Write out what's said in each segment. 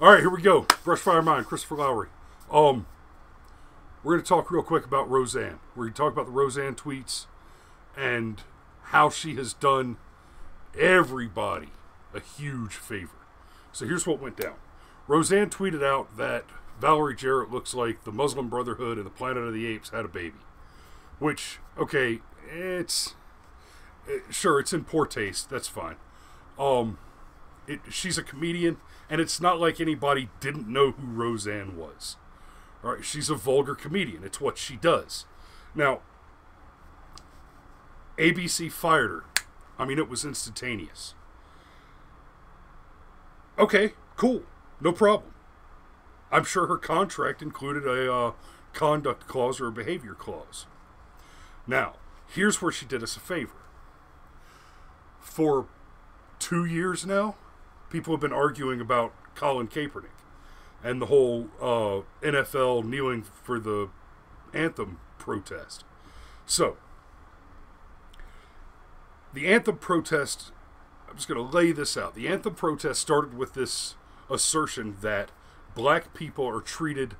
All right, here we go. Brushfire Mind, Christopher Lowry. We're going to talk real quick about Roseanne. We're going to talk about the Roseanne tweets and how she has done everybody a huge favor. So here's what went down. Roseanne tweeted out that Valerie Jarrett looks like the Muslim Brotherhood and the Planet of the Apes had a baby. Which, okay, sure, it's in poor taste. That's fine. She's a comedian, and it's not like anybody didn't know who Roseanne was. All right, she's a vulgar comedian. It's what she does. Now, ABC fired her. I mean, it was instantaneous. Okay, cool. No problem. I'm sure her contract included a conduct clause or a behavior clause. Now, here's where she did us a favor. For 2 years now, people have been arguing about Colin Kaepernick and the whole NFL kneeling for the anthem protest. So, the anthem protest, I'm just going to lay this out. The anthem protest started with this assertion that black people are treated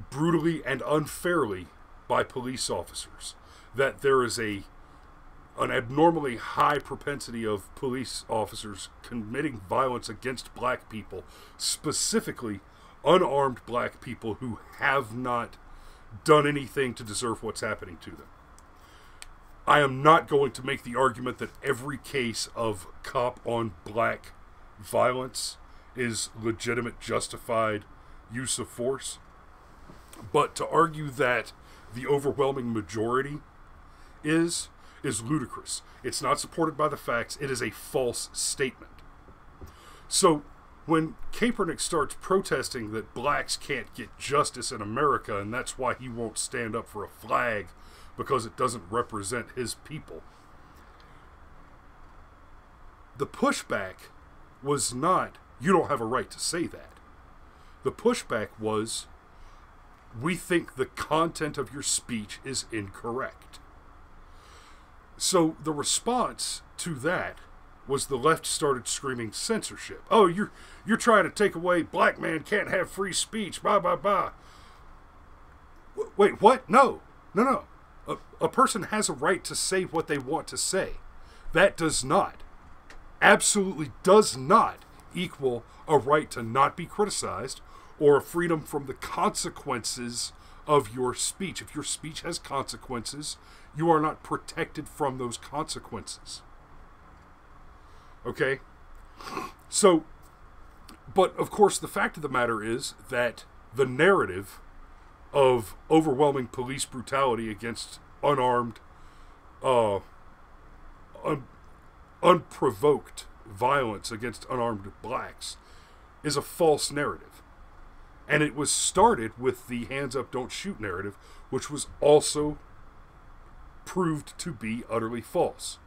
brutally and unfairly by police officers. That there is an abnormally high propensity of police officers committing violence against black people, specifically unarmed black people who have not done anything to deserve what's happening to them. I am not going to make the argument that every case of cop on black violence is legitimate, justified use of force, but to argue that the overwhelming majority is ludicrous. It's not supported by the facts. It is a false statement. So when Kaepernick starts protesting that blacks can't get justice in America and that's why he won't stand up for a flag because it doesn't represent his people, the pushback was not, you don't have a right to say that. The pushback was, we think the content of your speech is incorrect. So the response to that was the left started screaming censorship. Oh, you're trying to take away, black man can't have free speech, blah, blah, blah. Wait, what? No. A person has a right to say what they want to say. That does not, absolutely does not equal a right to not be criticized or a freedom from the consequences of your speech. If your speech has consequences, you are not protected from those consequences. Okay? So, but of course the fact of the matter is that the narrative of overwhelming police brutality against unarmed, unprovoked violence against unarmed blacks is a false narrative. And it was started with the hands up, don't shoot narrative, which was also proved to be utterly false.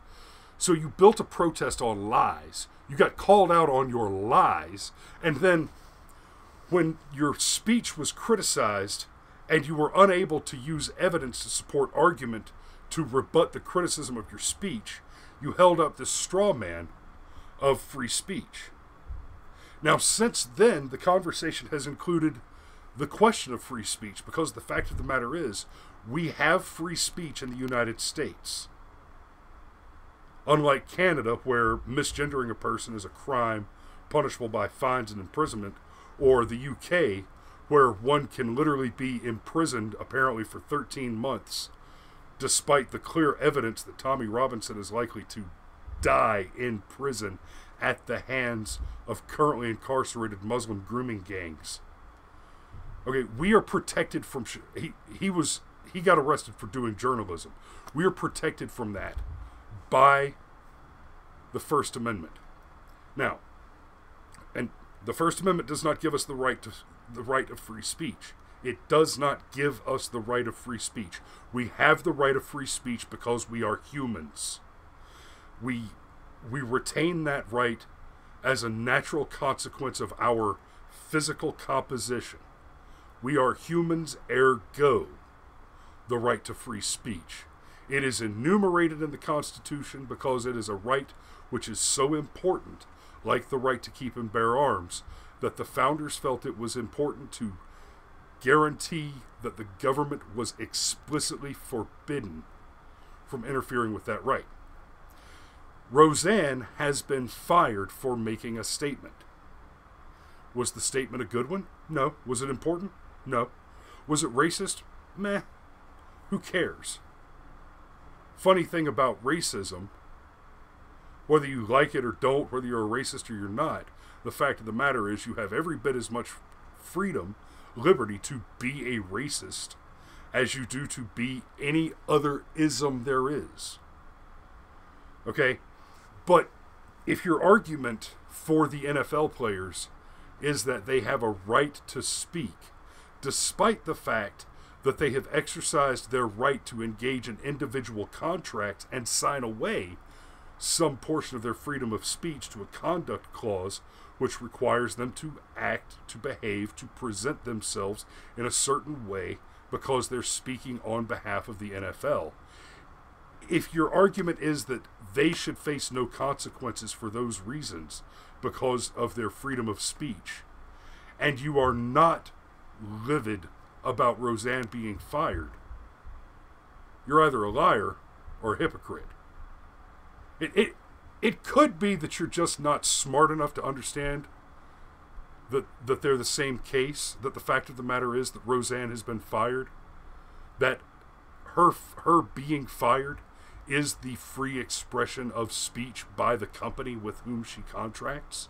So you built a protest on lies. You got called out on your lies. And then when your speech was criticized and you were unable to use evidence to support argument to rebut the criticism of your speech, you held up this straw man of free speech. Now, since then, the conversation has included the question of free speech, because the fact of the matter is, we have free speech in the United States. Unlike Canada, where misgendering a person is a crime punishable by fines and imprisonment, or the UK, where one can literally be imprisoned apparently for 13 months, despite the clear evidence that Tommy Robinson is likely to die in prison at the hands of currently incarcerated Muslim grooming gangs. Okay, we are protected from... He got arrested for doing journalism. We are protected from that by the First Amendment. Now, and the First Amendment does not give us the right of free speech. It does not give us the right of free speech. We have the right of free speech because we are humans. We retain that right as a natural consequence of our physical composition. We are humans, ergo the right to free speech. It is enumerated in the Constitution because it is a right which is so important like the right to keep and bear arms, that the founders felt it was important to guarantee that the government was explicitly forbidden from interfering with that right. Roseanne has been fired for making a statement. Was the statement a good one? No. Was it important? No. Was it racist? Meh. Who cares? Funny thing about racism, whether you like it or don't, whether you're a racist or you're not, the fact of the matter is you have every bit as much freedom, liberty to be a racist as you do to be any other ism there is. Okay? But if your argument for the NFL players is that they have a right to speak, despite the fact that they have exercised their right to engage in individual contracts and sign away some portion of their freedom of speech to a conduct clause which requires them to act, to behave, to present themselves in a certain way because they're speaking on behalf of the NFL. If your argument is that they should face no consequences for those reasons because of their freedom of speech, and you are not livid about Roseanne being fired, you're either a liar or a hypocrite. It could be that you're just not smart enough to understand that they're the same case, that the fact of the matter is that Roseanne has been fired, that her being fired is the free expression of speech by the company with whom she contracts.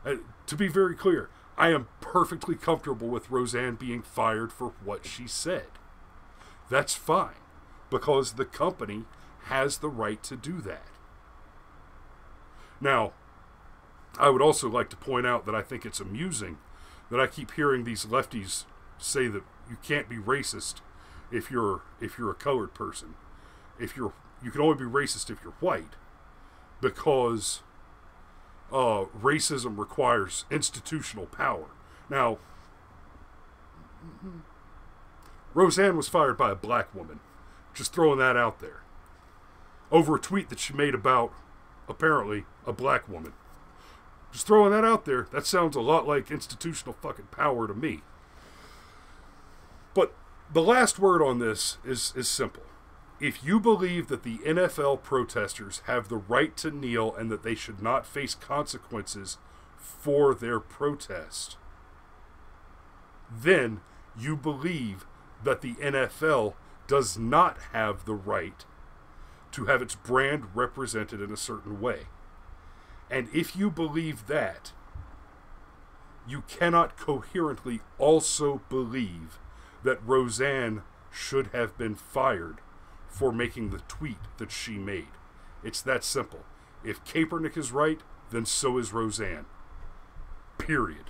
To be very clear, I am perfectly comfortable with Roseanne being fired for what she said. That's fine, because the company has the right to do that. Now, I would also like to point out that I think it's amusing that I keep hearing these lefties say that you can't be racist if you're a colored person. You can only be racist if you're white, because racism requires institutional power. Now, Roseanne was fired by a black woman. Just throwing that out there. Over a tweet that she made about, apparently, a black woman. Just throwing that out there. That sounds a lot like institutional fucking power to me. But the last word on this is simple. If you believe that the NFL protesters have the right to kneel and that they should not face consequences for their protest, then you believe that the NFL does not have the right to have its brand represented in a certain way. And if you believe that, you cannot coherently also believe that Roseanne should have been fired for making the tweet that she made. It's that simple. If Kaepernick is right, then so is Roseanne. Period.